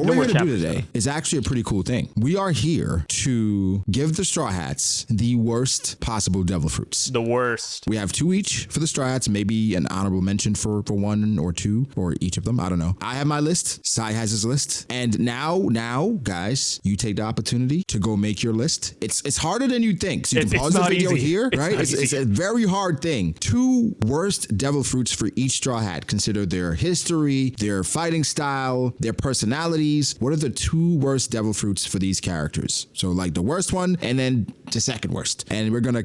What no we're more going to do chapters, today is actually a pretty cool thing. We are here to give the Straw Hats the worst possible devil fruits. The worst. We have 2 each for the Straw Hats, maybe an honorable mention for 1 or 2 or each of them. I don't know. I have my list. Sai has his list. And now, guys, you take the opportunity to go make your list. It's harder than you think. So you can pause the video here, right? It's a very hard thing. 2 worst devil fruits for each Straw Hat. Consider their history, their fighting style, their personalities. What are the 2 worst devil fruits for these characters? So like the worst one and then the second worst. And we're gonna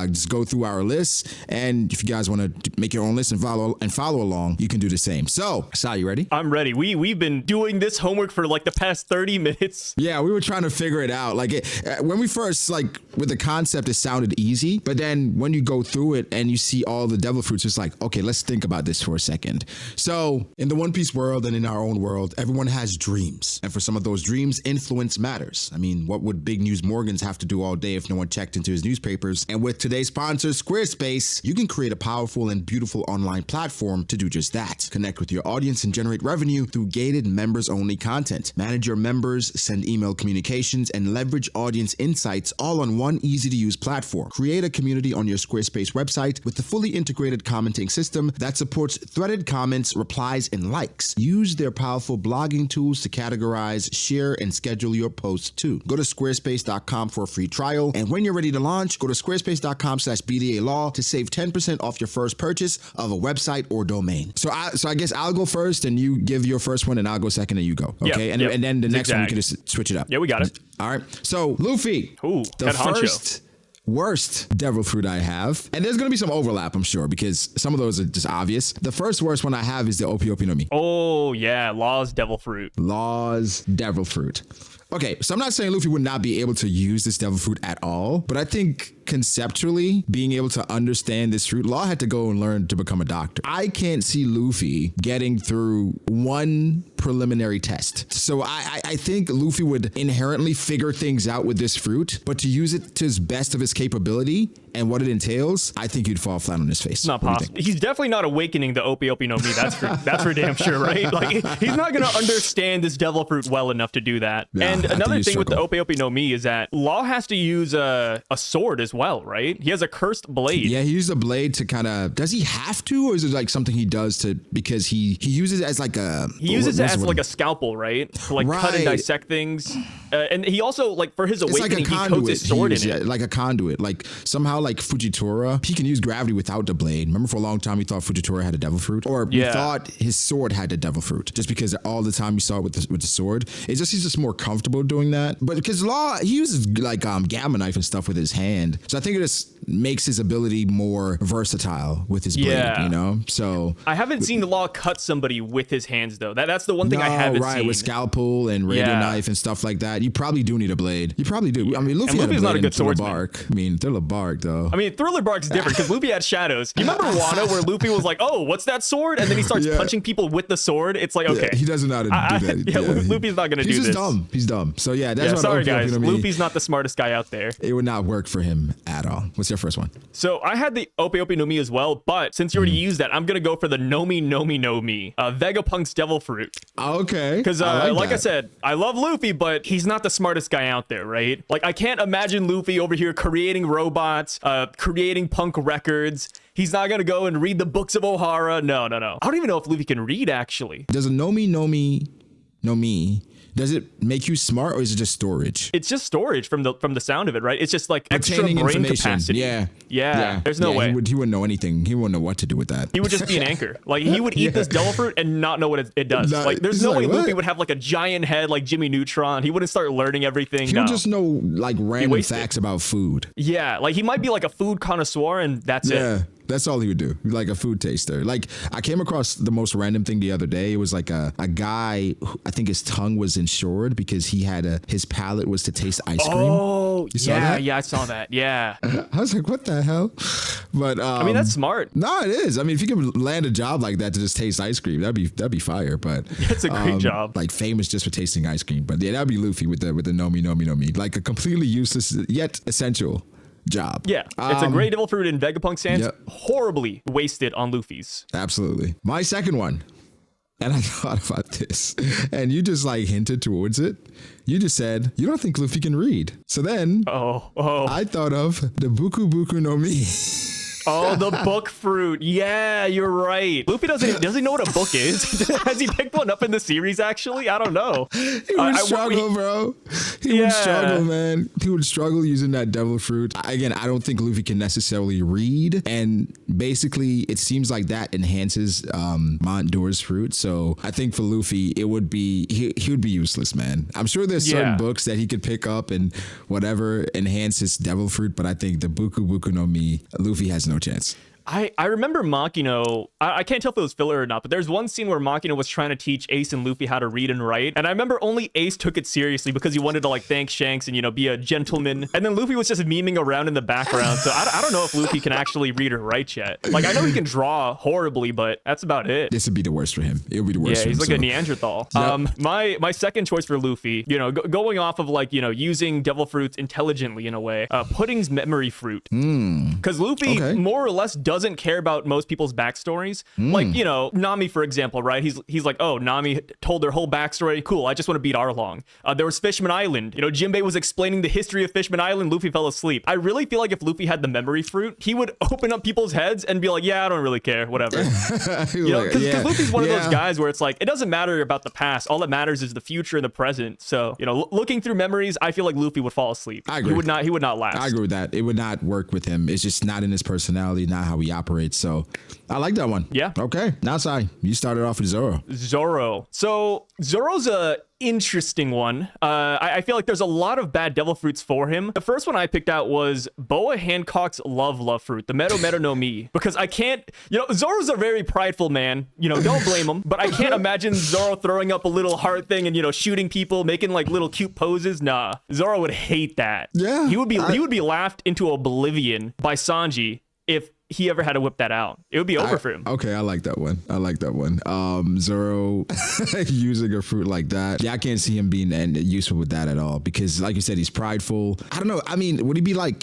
just go through our lists. And if you guys want to make your own list and follow along, you can do the same. So, Sai, you ready? I'm ready. We've been doing this homework for like the past 30 minutes. Yeah, we were trying to figure it out. Like when we first with the concept, it sounded easy, but then when you go through it and you see all the devil fruits, it's like, okay, let's think about this for a second. So in the One Piece world and in our own world, everyone has dreams. And for some of those dreams, influence matters. I mean, what would Big News Morgans have to do all day if no one checked into his newspapers? And with today's sponsor, Squarespace, you can create a powerful and beautiful online platform to do just that. Connect with your audience and generate revenue through gated members-only content. Manage your members, send email communications, and leverage audience insights all on one easy-to-use platform. Create a community on your Squarespace website with the fully integrated commenting system that supports threaded comments, replies, and likes. Use their powerful blogging tools to categorize, share, and schedule your posts too. Go to squarespace.com for a free trial, and when you're ready to launch, go to squarespace.com/B.D.A. law to save 10% off your first purchase of a website or domain. So I guess I'll go first, and you give your first one, and I'll go second, and you go. Okay, Yep, and then the next one we exact. can just switch it up. Yeah, we got it. All right. So Luffy, Ooh, the head honcho. first worst devil fruit I have, and there's gonna be some overlap, I'm sure, because some of those are just obvious. The first worst one I have is the Opi no Mi. Oh yeah, Law's devil fruit. Law's devil fruit. Okay, so I'm not saying Luffy would not be able to use this devil fruit at all, but I think conceptually being able to understand this fruit, Law had to go and learn to become a doctor. I can't see Luffy getting through one preliminary test. So I think Luffy would inherently figure things out with this fruit, but to use it to his best of his capability and what it entails, I think he'd fall flat on his face. It's not possible. He's definitely not awakening the Opi no Mi. That's for damn sure, right? Like he's not gonna understand this devil fruit well enough to do that. Yeah, and I another think thing with the struggle. Opi no Mi is that Law has to use a sword as well, right? He has a cursed blade. Yeah, he used a blade to kind of. Does he have to, or is it like something he does to because he uses it as like a. He uses it as like a scalpel, right? To like cut and Right. dissect things. And he also like for his It's like a awakening, he coats conduit. his sword He in used- it. like a conduit. Like somehow, like Fujitora, he can use gravity without the blade. Remember, for a long time, we thought Fujitora had a devil fruit, or we Yeah. thought his sword had the devil fruit, just because all the time you saw it with the sword. It's just he's just more comfortable doing that. But because Law, he uses like gamma knife and stuff with his hand, so I think it just makes his ability more versatile with his blade. Yeah. You know, so. I haven't seen the Law cut somebody with his hands though. That's the one thing I haven't right, seen. with scalpel and radio Yeah. knife and stuff like that. You probably do need a blade. You probably do. I mean, Luffy had a Luffy's blade not a in good Thriller swordsman. Bark. I mean, Thriller Bark though. I mean, Thriller Bark's different because Luffy had shadows. You remember Wano where Luffy was like, "Oh, what's that sword?" And then he starts Yeah. punching people with the sword. It's like, okay, Yeah, he doesn't know how to do that. yeah, Luffy's not gonna do He's just this. dumb. He's dumb. So yeah, that's Yeah, what sorry Opi guys, no Mi, Luffy's not the smartest guy out there. It would not work for him at all. What's your first one? So I had the Opi no Mi as well, but since you already used that, I'm gonna go for the Nomi no Mi, Vegapunk's devil fruit. Okay. Because like I said, I love Luffy, but he's not the smartest guy out there, right? Like I can't imagine Luffy over here creating robots, creating punk records. He's not gonna go and read the books of Ohara. No. I don't even know if Luffy can read actually. Does a Nomi no Mi, does it make you smart or is it just storage? It's just storage from the sound of it, right? It's just like extra Retaining brain information. capacity. Yeah. There's no way. He wouldn't know anything. He wouldn't know what to do with that. He would just be an anchor. Like he would eat Yeah. this devil fruit and not know what it does. No, Like there's he's no like, way what? Luffy would have like a giant head like Jimmy Neutron. He wouldn't start learning everything. He No. would just know like random wasted. facts about food. Yeah, like he might be like a food connoisseur and that's it. Yeah, that's all he would do. Like a food taster. Like I came across the most random thing the other day. It was like a guy, I think his tongue was insured because he had his palate was to taste ice cream. Oh, You saw yeah, that? yeah, I saw that. Yeah. I was like, what the hell? But I mean, that's smart. No, it is. I mean, if you can land a job like that to just taste ice cream, that'd be fire. But It's a great job. Like famous just for tasting ice cream. But yeah, that'd be Luffy with the Nomi no Mi. Like a completely useless yet essential job. Yeah, it's a great devil fruit in Vegapunk's hands. Yep. Horribly wasted on Luffy's. Absolutely. My second one. And I thought about this, and you just like hinted towards it. You just said you don't think Luffy can read. So then, I thought of the Buku Buku no Mi. Oh, the book fruit. Yeah, you're right. Luffy does he know what a book is? Has he picked one up in the series, actually? I don't know. He would struggle, bro. He would struggle, man. He would struggle using that devil fruit. Again, I don't think Luffy can necessarily read. And basically, it seems like that enhances Mont Door's fruit. So I think for Luffy, it would be, he would be useless, man. I'm sure there's certain books that he could pick up and whatever enhance his devil fruit. But I think the Buku Buku no Mi, Luffy has no chance. I remember Makino. I can't tell if it was filler or not, but there's one scene where Makino was trying to teach Ace and Luffy how to read and write. And I remember only Ace took it seriously because he wanted to like thank Shanks and, you know, be a gentleman. And then Luffy was just memeing around in the background. So I don't know if Luffy can actually read or write yet. Like, I know he can draw horribly, but that's about it. This would be the worst for him. It would be the worst for him. Yeah, he's like a Neanderthal. Yep. My second choice for Luffy, you know, going off of like, you know, using devil fruits intelligently in a way, Pudding's memory fruit. Because Luffy more or less doesn't care about most people's backstories. Like, you know, Nami, for example, right? He's like, oh, Nami told their whole backstory. Cool, I just want to beat Arlong. There was Fishman Island. You know, Jinbe was explaining the history of Fishman Island. Luffy fell asleep. I really feel like if Luffy had the memory fruit, he would open up people's heads and be like, yeah, I don't really care, whatever. You know, because Luffy's one of those guys where it's like, it doesn't matter about the past. All that matters is the future and the present. So, you know, looking through memories, I feel like Luffy would fall asleep. I agree. He would not last. I agree with that. It would not work with him. It's just not in his personality, not how he operates. So I like that one. Yeah. Okay. Now, Sai, you started off with Zoro. So Zoro's a interesting one. I feel like there's a lot of bad devil fruits for him. The first one I picked out was Boa Hancock's love fruit, the Meadow Meadow no Mi, because I can't, you know, Zoro's a very prideful man, you know, don't blame him, but I can't imagine Zoro throwing up a little heart thing and, you know, shooting people, making like little cute poses. Nah, Zoro would hate that. Yeah. He would be laughed into oblivion by Sanji if he ever had to whip that out. It would be over for him. Okay, I like that one. Zoro using a fruit like that. Yeah, I can't see him being useful with that at all because, like you said, he's prideful. I don't know. I mean, would he be like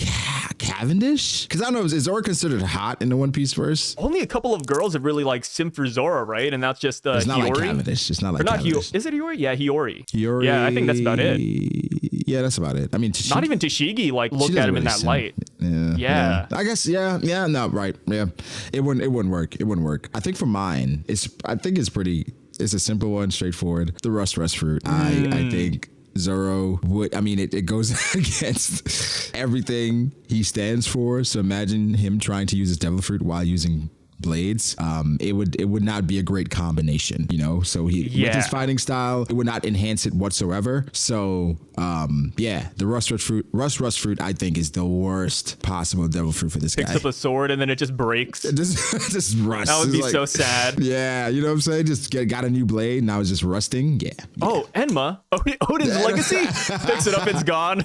Cavendish? Because I don't know. Is Zoro considered hot in the One Piece verse? Only a couple of girls have really like simp for Zoro, right? And that's just it's not Hiyori. Like Cavendish. It's not like Cavendish. Is it Hiyori? Yeah, Hiyori. Hiyori. Yeah, I think that's about it. Yeah, that's about it. I mean, not even Tashigi like looked at him in that light. Yeah. I guess. Yeah. No. Right. Yeah. It wouldn't work. I think for mine, it's a simple one, straightforward. The Rust fruit. I think Zoro would, I mean, it goes against everything he stands for. So imagine him trying to use his devil fruit while using blades. It would not be a great combination, you know. So with his fighting style, it would not enhance it whatsoever. So the rust fruit I think is the worst possible devil fruit for this guy. Picks up a sword and then it just breaks. It just rusts. That would be so sad. Yeah, you know what I'm saying? Just got a new blade, now it's just rusting. Yeah. Oh, Enma, Odin's legacy. Picks it up, it's gone.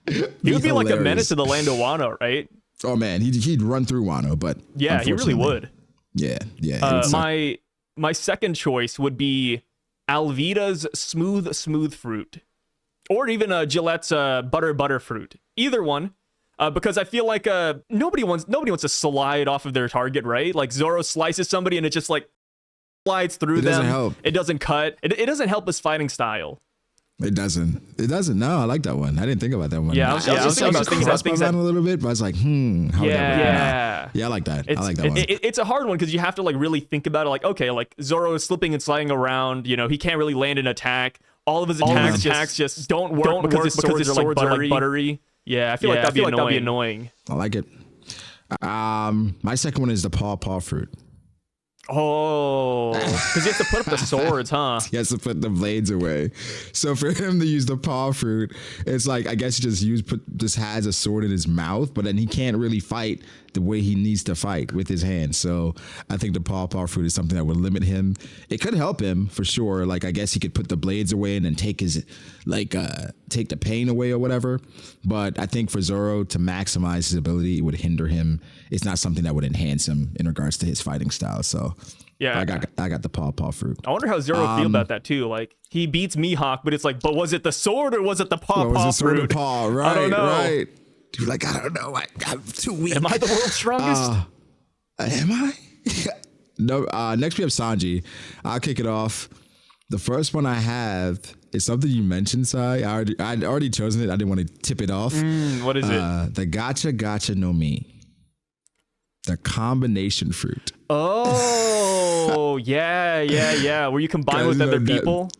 He would be like a menace to the land of Wano, right? Oh man, he'd run through Wano, but yeah, he really would. Yeah. My second choice would be Alvida's smooth fruit, or even Gillette's butter fruit. Either one, because I feel like nobody wants to slide off of their target, right? Like Zoro slices somebody and it just like slides through them. It doesn't help. It doesn't cut. It doesn't help his fighting style. It doesn't. No, I like that one. I didn't think about that one. Yeah, I was thinking about things a little bit, but I was like, how would that work? Yeah, I like that. I like that one. It's a hard one because you have to like really think about it. Like, okay, like Zoro is slipping and sliding around. You know, he can't really land an attack. All of his attacks just don't work because his swords are like buttery. Yeah, I feel like that'd be annoying. I like it. My second one is the paw fruit. Oh, because you have to put up the swords, huh? He has to put the blades away. So for him to use the paw fruit, it's like, I guess he just has a sword in his mouth, but then he can't really fight the way he needs to fight with his hands. So I think the paw fruit is something that would limit him. It could help him for sure. Like, I guess he could put the blades away and then take the pain away or whatever. But I think for Zoro to maximize his ability, it would hinder him. It's not something that would enhance him in regards to his fighting style. So yeah, I got the paw fruit. I wonder how Zoro feel about that too. Like, he beats Mihawk, but it's like, but was it the sword or was it the paw fruit? Was it sword or paw? Right, I don't know. Right. Dude, like, I don't know. I'm too weak. Am I the world's strongest? Am I? No. Next we have Sanji. I'll kick it off. The first one I have is something you mentioned, Sai. I'd already chosen it. I didn't want to tip it off. What is it? The gacha no mi. The combination fruit. Oh, yeah. Where you combine with other people.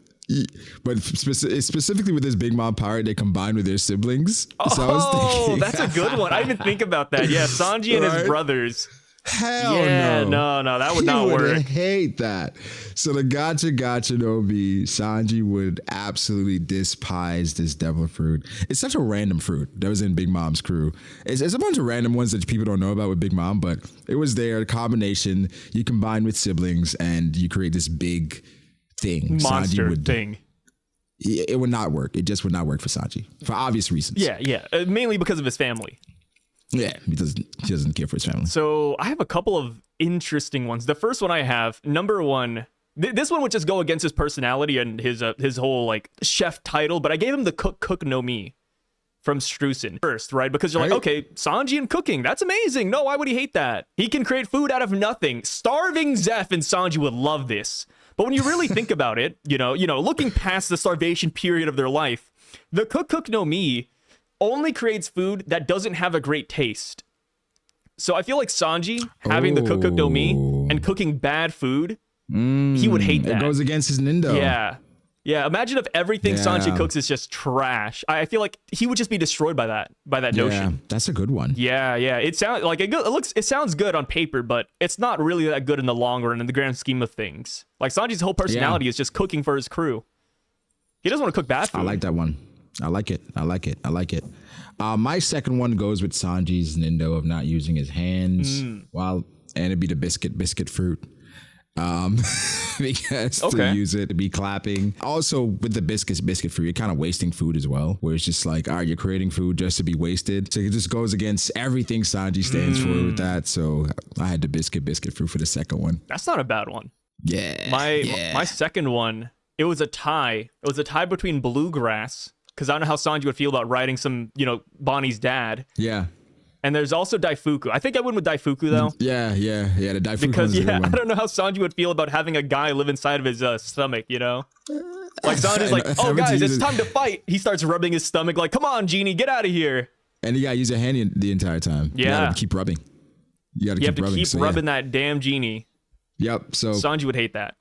But specifically with this Big Mom pirate, they combine with their siblings. Oh, so I was thinking, that's a good one. I didn't think about that. Yeah, Sanji and his brothers. Hell no, that would not work. Hate that. So the gacha no mi, Sanji would absolutely despise this devil fruit. It's such a random fruit that was in Big Mom's crew. It's a bunch of random ones that people don't know about with Big Mom, but it was there. A combination. You combine with siblings and you create this big thing. Monster thing. It would not work. It just would not work for Sanji for obvious reasons. Yeah. Mainly because of his family. Yeah, he doesn't care for his family. So I have a couple of interesting ones. The first one I have, number one, this one would just go against his personality and his whole like chef title, but I gave him the cook no mi from Strusen first, right? Because you're like, okay, Sanji and cooking, that's amazing. No, why would he hate that? He can create food out of nothing. Starving Zeph and Sanji would love this. But when you really think about it, you know, looking past the starvation period of their life, the cook no mi only creates food that doesn't have a great taste. So I feel like Sanji having the cook no mi and cooking bad food, he would hate that. It goes against his Nindo. Yeah. Imagine if everything Sanji cooks is just trash. I feel like he would just be destroyed by that notion. Yeah, that's a good one. Yeah. It sounds like it sounds good on paper, but it's not really that good in the long run in the grand scheme of things. Like Sanji's whole personality is just cooking for his crew. He doesn't want to cook bad food. I like that one. I like it. My second one goes with Sanji's Nindo of not using his hands and it'd be the biscuit fruit. Because to use it to be clapping. Also with the biscuit fruit, you're kind of wasting food as well, where it's just like, all right, you're creating food just to be wasted. So it just goes against everything Sanji stands for with that. So I had the biscuit fruit for the second one. That's not a bad one. Yeah. My second one, it was a tie. It was a tie between Bluegrass, because I don't know how Sanji would feel about writing some, Bonnie's dad. Yeah. And there's also Daifuku. I think I went with Daifuku, though. Yeah. The Daifuku because, is a good one. I don't know how Sanji would feel about having a guy live inside of his stomach, Like, Sanji's like, oh, guys, it's time to fight. He starts rubbing his stomach like, come on, Genie, get out of here. And you gotta use your hand the entire time. Yeah. You gotta keep rubbing. You have to keep rubbing that damn Genie. Yep, so. Sanji would hate that.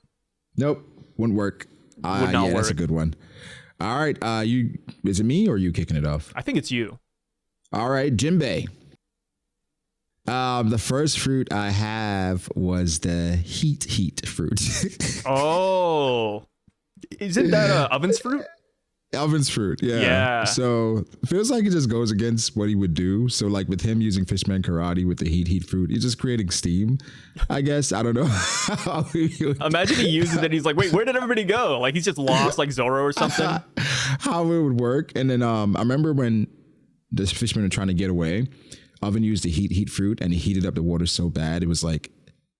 Nope, wouldn't work. Would not work. That's a good one. All right, is it me or are you kicking it off? I think it's you. All right, Jinbe. The first fruit I have was the heat fruit. Oh, isn't that Oven's fruit? Oven's fruit, yeah. So it feels like it just goes against what he would do. So like with him using Fishman Karate with the heat fruit, he's just creating steam. I guess I don't know. Imagine he uses it. And he's like, wait, where did everybody go? Like he's just lost, like Zoro or something. How it would work. And then I remember when the fishermen were trying to get away. Oven used the heat fruit and he heated up the water so bad it was like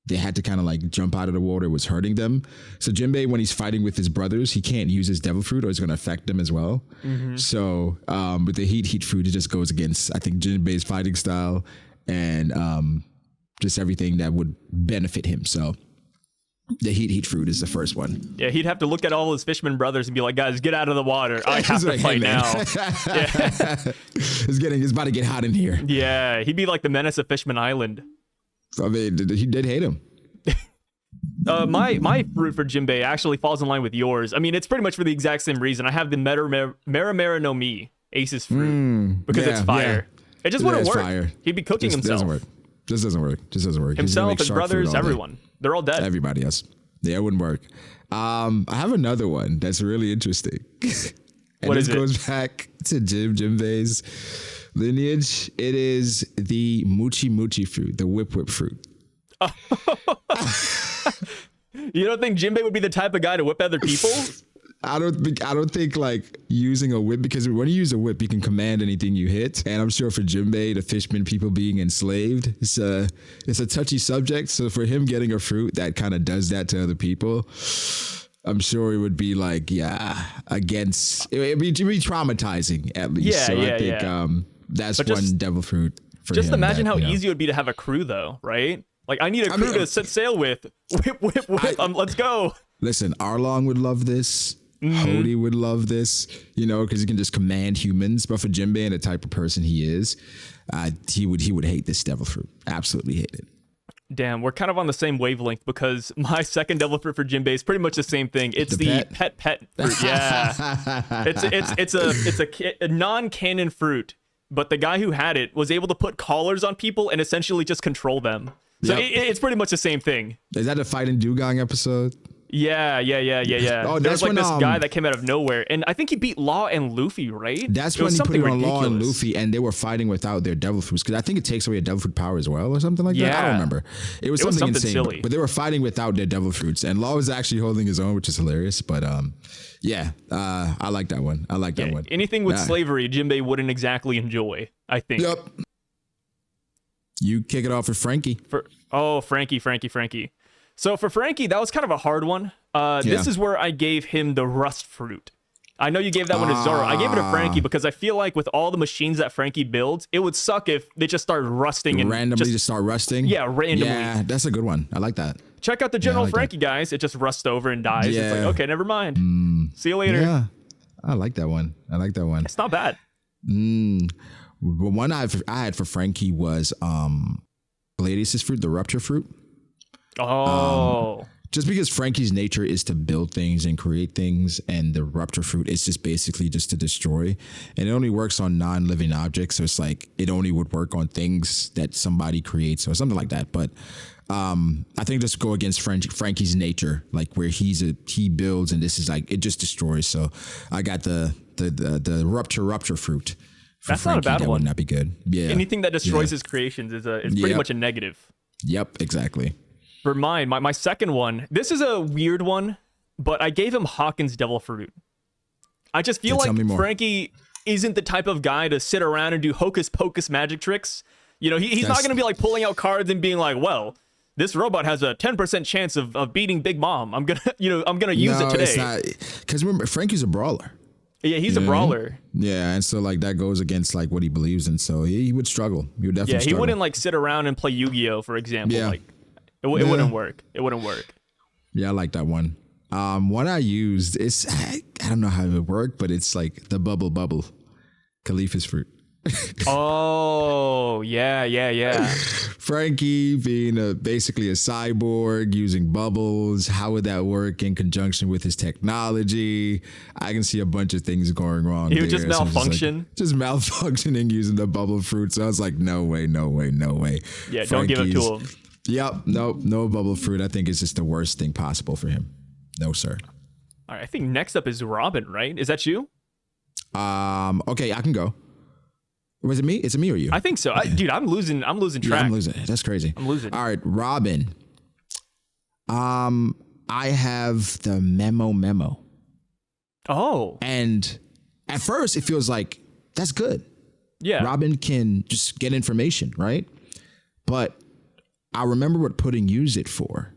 they had to kind of like jump out of the water. It was hurting them. So Jinbe, when he's fighting with his brothers, he can't use his devil fruit or it's going to affect them as well. Mm-hmm. So with the heat fruit, it just goes against, I think, Jinbe's fighting style and just everything that would benefit him. So the heat fruit is the first one. Yeah, he'd have to look at all his fisherman brothers and be like, guys, get out of the water. I have to fight now. Yeah. It's about to get hot in here. Yeah, he'd be like the menace of Fishman Island. I mean, he did hate him. My fruit for Jinbe actually falls in line with yours. I mean, it's pretty much for the exact same reason. I have the Mera no Mi, Ace's fruit, because it's fire. Yeah. It just wouldn't work. Fire. He'd be cooking himself. Just doesn't work. Himself, his brothers, everyone. They're all dead. Everybody else. Yeah, it wouldn't work. I have another one that's really interesting. And what is it? Goes back to Jinbe's lineage. It is the Mochi fruit, the whip fruit. You don't think Jinbe would be the type of guy to whip other people? I don't think like using a whip, because when you use a whip, you can command anything you hit. And I'm sure for Jinbe, the fishman people being enslaved, it's a touchy subject. So for him getting a fruit that kind of does that to other people, I'm sure it would be like, against, it'd be traumatizing at least. Yeah, so I think that's one devil fruit for him. Just imagine how easy it would be to have a crew though, right? Like, I need a crew to set sail with. Whip, whip, whip. Let's go. Listen, Arlong would love this. Hody would love this, because he can just command humans. But for Jinbe and the type of person he is, he would hate this devil fruit. Absolutely hate it. Damn, we're kind of on the same wavelength because my second devil fruit for Jinbe is pretty much the same thing. It's the pet fruit. Yeah, it's a non-canon fruit, but the guy who had it was able to put collars on people and essentially just control them. So it's pretty much the same thing. Is that a fighting Dugong episode? Yeah. Oh, There's like this guy that came out of nowhere, and I think he beat Law and Luffy, right? That's when he put it on Law and Luffy, and they were fighting without their devil fruits, because I think it takes away a devil fruit power as well, or something like that. I don't remember. It was something insane, silly. But they were fighting without their devil fruits, and Law was actually holding his own, which is hilarious. But I like that one. I like that one. Anything with slavery, Jinbe wouldn't exactly enjoy, I think. Yep. You kick it off with Franky. Franky. So for Franky, that was kind of a hard one. This is where I gave him the rust fruit. I know you gave that one to Zoro. I gave it to Franky because I feel like with all the machines that Franky builds, it would suck if they just started rusting and randomly just start rusting. Yeah, randomly. Yeah, that's a good one. I like that. Check out the General Franky, guys. It just rusts over and dies. Yeah. It's like, okay, never mind. See you later. Yeah, I like that one. It's not bad. The one I had for Franky was Gladius's fruit, the rupture fruit. Oh. Just because Franky's nature is to build things and create things, and the rupture fruit is just basically just to destroy, and it only works on non-living objects, so it's like it only would work on things that somebody creates or something like that. But I think just go against Franky's nature, like where he builds, and this is like it just destroys. So I got the rupture fruit. That's Franky. not a bad that one. Would not be good. Yeah. Anything that destroys his creations is pretty much a negative. Yep. Exactly. For mine, my second one, this is a weird one, but I gave him Hawkins Devil Fruit. I just feel like Franky isn't the type of guy to sit around and do hocus pocus magic tricks. He's not going to be like pulling out cards and being like, well, this robot has a 10% chance of beating Big Mom. I'm going to use it today. It's not, because remember, Franky's a brawler. Yeah, he's a brawler. Yeah, and so like that goes against like what he believes in. So he would struggle. He would definitely struggle. He wouldn't like sit around and play Yu-Gi-Oh, for example. Yeah. Like, It wouldn't work. It wouldn't work. Yeah, I like that one. One I used is I don't know how it would work, but it's like the bubble, Khalifa's fruit. Oh yeah. Franky being basically a cyborg using bubbles. How would that work in conjunction with his technology? I can see a bunch of things going wrong. He would just malfunction. Just malfunctioning using the bubble fruit. So I was like, no way. Yeah, don't give it to him. Yep. No bubble fruit. I think it's just the worst thing possible for him. No, sir. All right. I think next up is Robin, right? Is that you? Okay, I can go. Was it me? Is it me or you? I think so. Okay. Dude, I'm losing track. Yeah, I'm losing. That's crazy. I'm losing. All right, Robin. I have the memo. Oh. And at first it feels like that's good. Yeah. Robin can just get information, right? But I remember what Pudding used it for.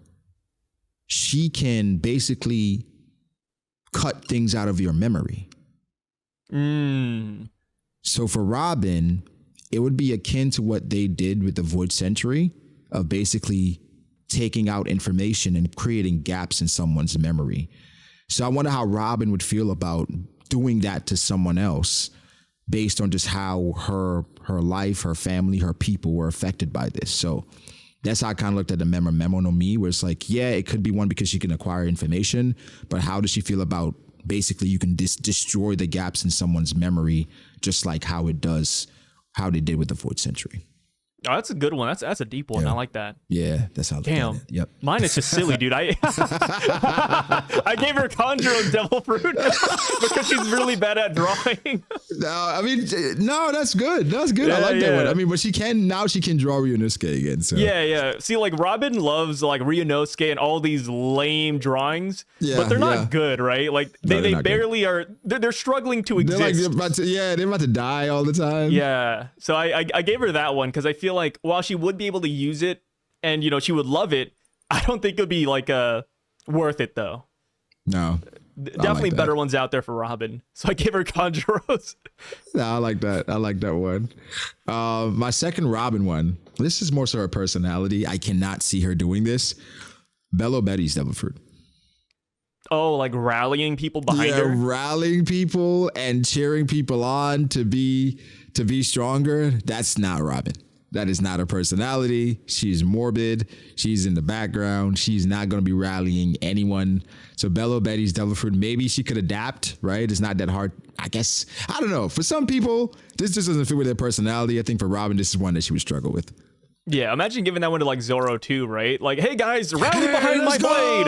She can basically cut things out of your memory. So for Robin, it would be akin to what they did with the Void Century of basically taking out information and creating gaps in someone's memory. So I wonder how Robin would feel about doing that to someone else based on just how her life, her family, her people were affected by this. So that's how I kind of looked at the memo no me, where it's like, yeah, it could be one because she can acquire information, but how does she feel about basically you can destroy the gaps in someone's memory, just like how they did with the Void Century. Oh, that's a good one. That's a deep one. Yeah. I like that. Yeah, that's how. Damn. Yep. Mine is just silly, dude. I gave her Conjuro's Devil Fruit because she's really bad at drawing. No, that's good. That's good. I like that one. I mean, but she can draw Ryunosuke again. So yeah. See, like Robin loves like Ryunosuke and all these lame drawings, but they're not good, right? Like they barely good. Are. They're struggling to exist. They're about to die all the time. Yeah. So I gave her that one because I feel like while she would be able to use it and she would love it, I don't think it would be like worth it though. No. Definitely that. better ones out there for Robin. So I gave her Kanjuro's. I like that. I like that one. My second Robin one. This is more so her personality. I cannot see her doing this. Bello Betty's Devil Fruit. Oh, like rallying people behind her? Rallying people and cheering people on to be stronger. That's not Robin. That is not her personality. She's morbid. She's in the background. She's not going to be rallying anyone. So Bello Betty's Devil Fruit, maybe she could adapt, right? It's not that hard. I guess, I don't know. For some people, this just doesn't fit with their personality. I think for Robin, this is one that she would struggle with. Yeah, imagine giving that one to like Zoro too, right? Like, hey guys, rally behind my blade.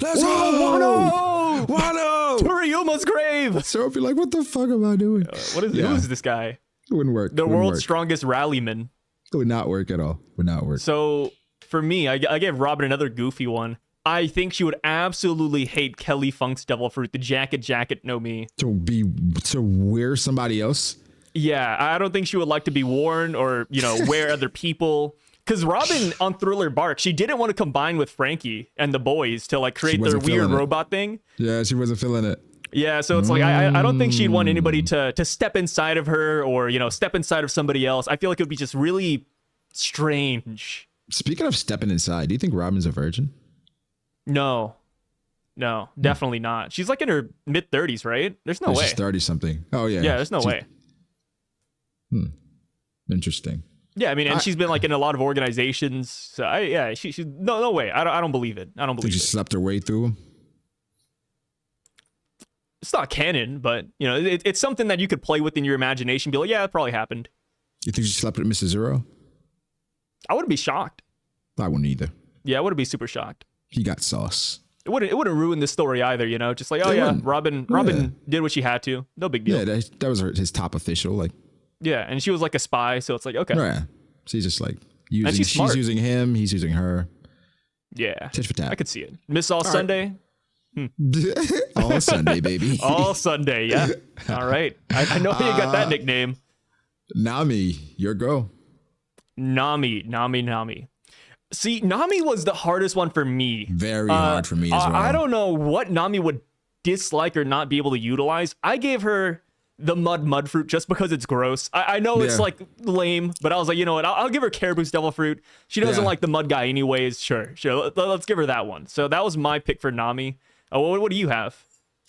Let's go! Wano! Toriyuma's grave. Zoro would be like, what the fuck am I doing? Who is this guy? It wouldn't work. The world's strongest rallyman. It would not work at all. Would not work. So for me, I gave Robin another goofy one. I think she would absolutely hate Kelly Funk's Devil Fruit, the jacket no me. To wear somebody else? Yeah, I don't think she would like to be worn or, wear other people. Because Robin on Thriller Bark, she didn't want to combine with Franky and the boys to like create their weird robot thing. Yeah, she wasn't feeling it. Yeah, so it's like I don't think she'd want anybody to step inside of her or step inside of somebody else. I feel like it would be just really strange. Speaking of stepping inside, do you think Robin's a virgin? No, definitely not. She's like in her mid-30s, right? There's no way. She's 30 something. Oh yeah. Yeah, there's no way. Interesting. Yeah, I mean, and she's been like in a lot of organizations. So she's no way. I don't believe it. I don't believe she slept her way through them. It's not canon, but it's something that you could play with in your imagination. Be like, yeah, it probably happened. You think she slept with Mr. Zero? I wouldn't be shocked. I wouldn't either. Yeah, I wouldn't be super shocked. He got sauce. It wouldn't ruin the story either. Just like, Robin did what she had to. No big deal. Yeah, that was his top official. Like. Yeah, and she was like a spy, so it's like, okay. Right. She's just like using. She's using him. He's using her. Yeah. Tit for tat. I could see it. Miss All Sunday. All Sunday, baby. All Sunday, yeah. All right. I know how you got that nickname. Nami, your girl. Nami. See, Nami was the hardest one for me. Very hard for me as well. I don't know what Nami would dislike or not be able to utilize. I gave her the mud fruit just because it's gross. I know it's like lame, but I was like, you know what? I'll give her Caribou's Devil Fruit. She doesn't like the mud guy anyways. Sure. Let's give her that one. So that was my pick for Nami. What do you have?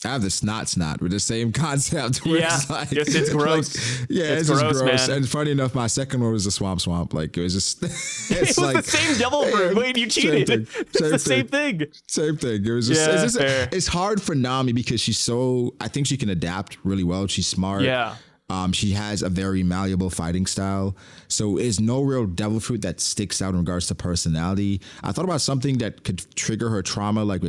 I have the snot with the same concept. Yeah, it's gross. Like, it's just gross. Man. And funny enough, my second one was the swamp. Like it was just. It was like, the same Devil Fruit. Wait, you cheated. It's the same thing. Same thing. It was just. It's hard for Nami because she's so. I think she can adapt really well. She's smart. Yeah. She has a very malleable fighting style. So there's no real Devil Fruit that sticks out in regards to personality. I thought about something that could trigger her trauma, like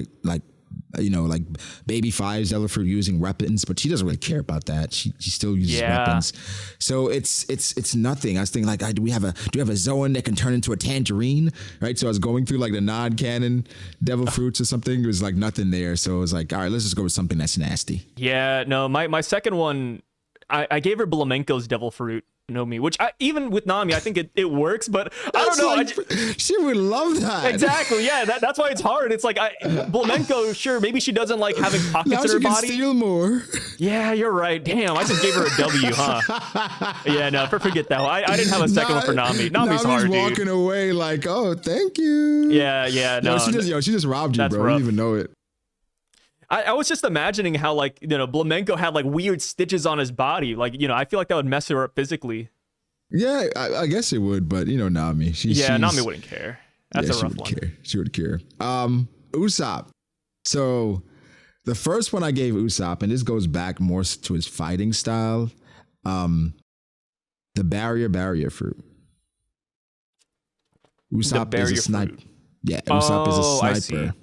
Baby Five's Devil Fruit using weapons, but she doesn't really care about that. She still uses weapons. So it's nothing. I was thinking do we have a Zoan that can turn into a tangerine? Right. So I was going through like the non-canon Devil Fruits or something. It was like nothing there. So it was like, all right, let's just go with something that's nasty. Yeah, no, my second one, I gave her Blamenco's Devil Fruit. Me, which even with Nami, I think it works, but I don't know. She would love that. Exactly, yeah. That's why it's hard. It's like Blamenco, sure, maybe she doesn't like having pockets now in her she can body. Steal more. Yeah, you're right. Damn, I just gave her a W, huh? Yeah, no, forget that one. I didn't have a second one for Nami. Nami's hard, dude. Walking away like, oh, thank you. Yeah, no. She just robbed you, bro. Rough. You didn't even know it. I was just imagining how Blamenco had like weird stitches on his body. Like, I feel like that would mess her up physically. Yeah, I guess it would, but Nami. Nami wouldn't care. That's a rough one. She would care. Usopp. So the first one I gave Usopp, and this goes back more to his fighting style. The barrier fruit. Usopp is a sniper. Yeah, Usopp is a sniper.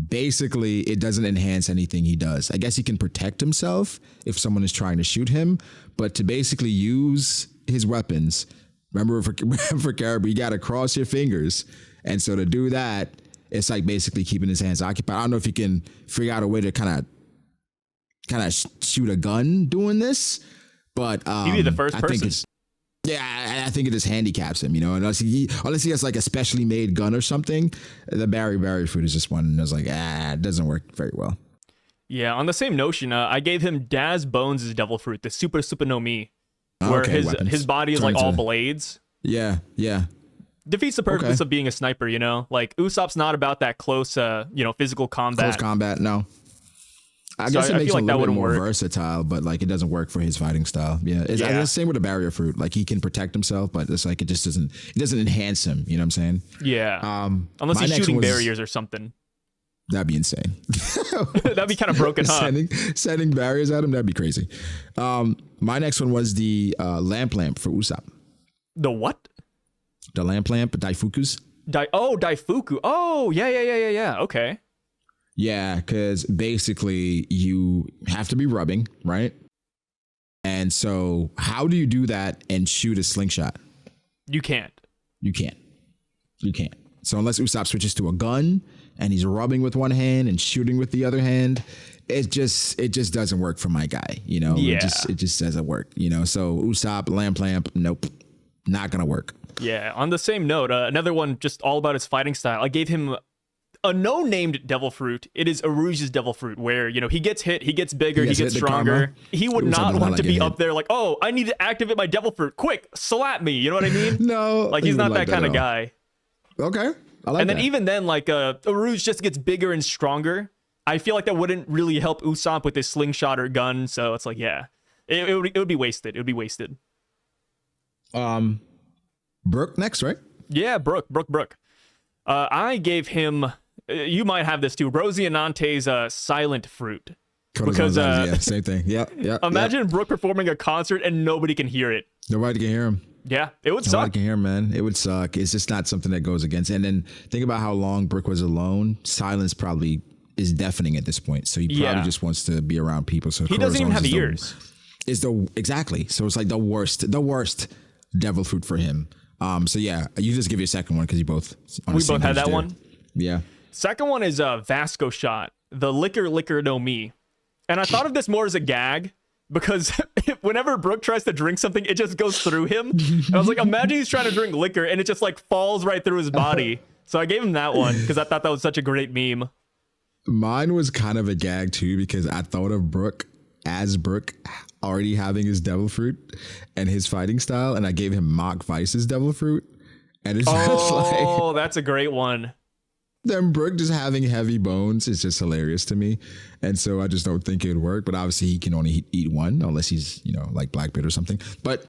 Basically it doesn't enhance anything he does. I guess he can protect himself if someone is trying to shoot him, but to basically use his weapons, remember for Caribou, you got to cross your fingers. And so to do that, it's like basically keeping his hands occupied. I don't know if you can figure out a way to kind of shoot a gun doing this, but you be the first person. Yeah, I think it just handicaps him, unless he has like a specially made gun or something. The barrier fruit is just one, and I was like, it doesn't work very well. Yeah, on the same notion, I gave him Daz Bones' devil fruit, the super no mi, where his body is like all blades. Yeah. Defeats the purpose of being a sniper, Like Usopp's not about that close, physical combat. Close combat, no. I guess it makes him a little bit more versatile, but like it doesn't work for his fighting style. Yeah, it's the same with the barrier fruit. Like he can protect himself, but it's like it doesn't enhance him. You know what I'm saying? Yeah. Unless he's shooting barriers or something. That'd be insane. That'd be kind of broken, huh? Sending barriers at him, that'd be crazy. My next one was the lamp for Usopp. The what? The lamp, Daifukus. Daifuku. Oh, yeah. Okay. Yeah, because basically you have to be rubbing, right? And so how do you do that and shoot a slingshot? You can't. So unless Usopp switches to a gun and he's rubbing with one hand and shooting with the other hand, it just doesn't work for my guy, Yeah. It just doesn't work, So Usopp, lamp, nope, not gonna work. Yeah. On the same note, another one just all about his fighting style. I gave him a no-named devil fruit. It is Aruge's devil fruit, where he gets hit, he gets bigger, he gets stronger. He would not want to be up there like, oh, I need to activate my devil fruit, quick, slap me. You know what I mean? No, like he's not that kind of guy. Okay, I like and then even then, like Aruge just gets bigger and stronger. I feel like that wouldn't really help Usopp with his slingshot or gun. So it's like, yeah, it would be wasted. It would be wasted. Brook next, right? Yeah, Brook. I gave him. You might have this too. Rosinante's silent fruit. Because same thing. Yeah. Imagine Brook performing a concert and nobody can hear it. Nobody can hear him. Yeah, it would suck. Nobody can hear him, man. It would suck. It's just not something that goes against. And then think about how long Brook was alone. Silence probably is deafening at this point. So he probably just wants to be around people. So he doesn't even have ears. Exactly. So it's like the worst devil fruit for him. So yeah, you just give your second one because you both. We both had that one. Yeah. Second one is Vasco shot, the liquor no mi. And I thought of this more as a gag because whenever Brook tries to drink something, it just goes through him. And I was like, imagine he's trying to drink liquor and it just like falls right through his body. So I gave him that one because I thought that was such a great meme. Mine was kind of a gag too because I thought of Brook already having his devil fruit and his fighting style, and I gave him Mock Vice's devil fruit. And it's just like, that's a great one. Then Brook just having heavy bones is just hilarious to me. And so I just don't think it would work. But obviously he can only eat one unless he's, like Blackbeard or something. But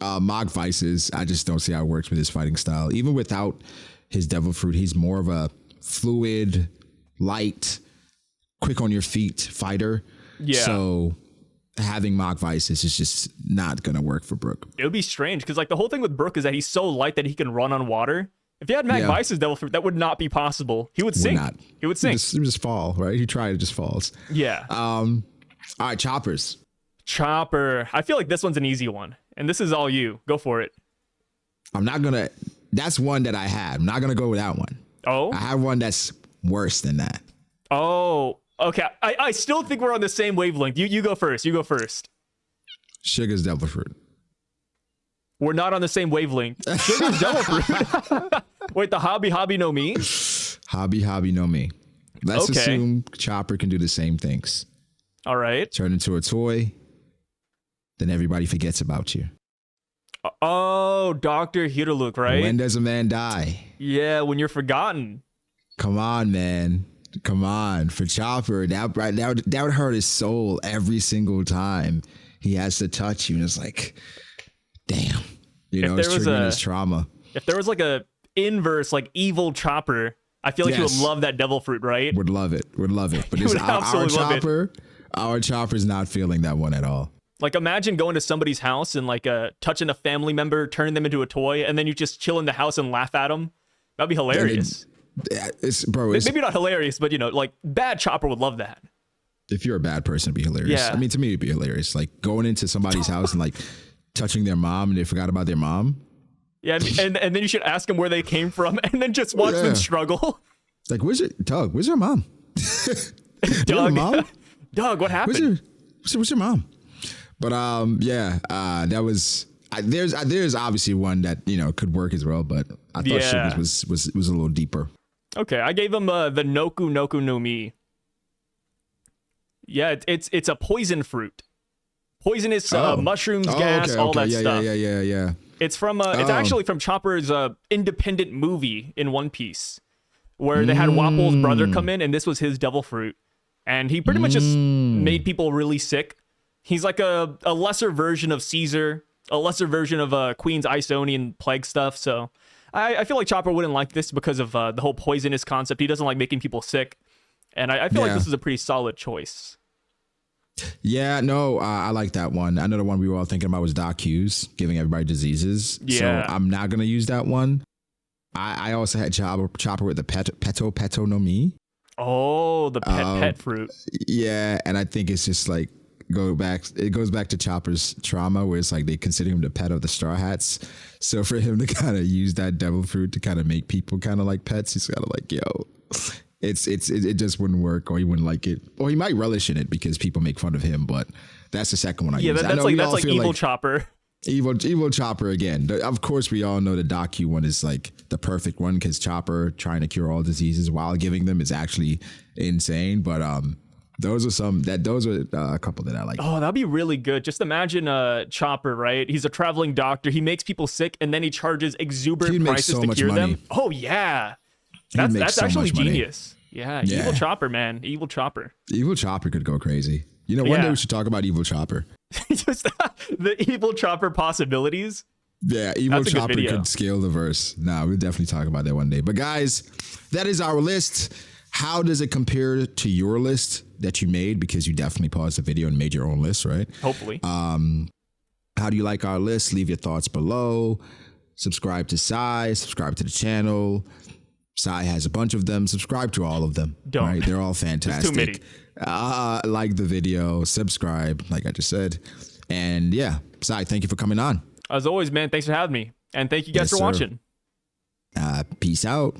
Mock Vice's, I just don't see how it works with his fighting style. Even without his devil fruit, he's more of a fluid, light, quick on your feet fighter. Yeah. So having Mock Vices is just not going to work for Brook. It would be strange because like the whole thing with Brook is that he's so light that he can run on water. If he had Mock Vice's devil fruit, that would not be possible. He would sink. He would sink. He would just fall, right? He tried, it just falls. Yeah. All right, Choppers. Chopper. I feel like this one's an easy one. And this is all you. Go for it. That's one that I had. I'm not going to go with that one. Oh? I have one that's worse than that. Oh, okay. I still think we're on the same wavelength. You go first. Sugar's devil fruit. We're not on the same wavelength. Sugar's devil fruit. Wait, the hobby no mi? Hobby no mi. Let's assume Chopper can do the same things. All right. Turn into a toy. Then everybody forgets about you. Oh, Dr. Hiruluk, right? When does a man die? Yeah, when you're forgotten. Come on, man. Come on. For Chopper, that would hurt his soul every single time he has to touch you. And it's like, damn. It's triggering his trauma. If there was like a inverse, like evil Chopper, I feel like he would love that devil fruit, right? Would love it. But this our Chopper's not feeling that one at all. Like imagine going to somebody's house and like touching a family member, turning them into a toy, and then you just chill in the house and laugh at them. That'd be hilarious. Maybe not hilarious, but like bad Chopper would love that. If you're a bad person, it'd be hilarious. Yeah. I mean, to me, it'd be hilarious. Like going into somebody's house and like touching their mom and they forgot about their mom. Yeah, and then you should ask them where they came from and then just watch them struggle. Like, where's your mom? Doug, mom? Doug, what happened? Where's your mom? But that was, there's obviously one that could work as well, but I thought Yeah. shit was a little deeper. Okay, I gave him the Noku Noku no Mi. Yeah, it's a poison fruit. Poisonous mushrooms, gas, all that yeah, stuff. Yeah. It's from it's actually from Chopper's independent movie in One Piece, where they had Wapple's brother come in, and this was his devil fruit, and he pretty much just made people really sick. He's like a lesser version of Caesar, a lesser version of Queen's Isonian plague stuff. So I feel like Chopper wouldn't like this because of the whole poisonous concept. He doesn't like making people sick, and I feel like this is a pretty solid choice. Yeah, no, I like that one. I know the one we were all thinking about was Doc Hughes giving everybody diseases. Yeah. So I'm not going to use that one. I also had Chopper with the peto no mi. Oh, the pet fruit. Yeah, and I think it's just like it goes back to Chopper's trauma where it's like they consider him the pet of the Straw Hats. So for him to kind of use that devil fruit to kind of make people kind of like pets, he's kind of like, yo, it just wouldn't work, or he wouldn't like it, or he might relish in it because people make fun of him. But that's the second one I use. That's like evil Chopper. Evil Chopper again. Of course, we all know the Docu one is like the perfect one because Chopper trying to cure all diseases while giving them is actually insane. But those are a couple that I like. Oh, that'd be really good. Just imagine Chopper, right? He's a traveling doctor. He makes people sick, and then he charges exuberant prices to cure them. Oh yeah, that's actually genius. Yeah, Evil Chopper, man. Evil Chopper. Evil Chopper could go crazy. One day we should talk about Evil Chopper. Just the Evil Chopper possibilities. Yeah, Evil Chopper could scale the verse. Nah, we'll definitely talk about that one day. But guys, that is our list. How does it compare to your list that you made? Because you definitely paused the video and made your own list, right? Hopefully. How do you like our list? Leave your thoughts below. Subscribe to Sai. Subscribe to the channel. Sai has a bunch of them. Subscribe to all of them. Don't. Right? They're all fantastic. Too many. Like the video. Subscribe, like I just said. And yeah, Sai, thank you for coming on. As always, man, thanks for having me. And thank you guys for watching. Peace out.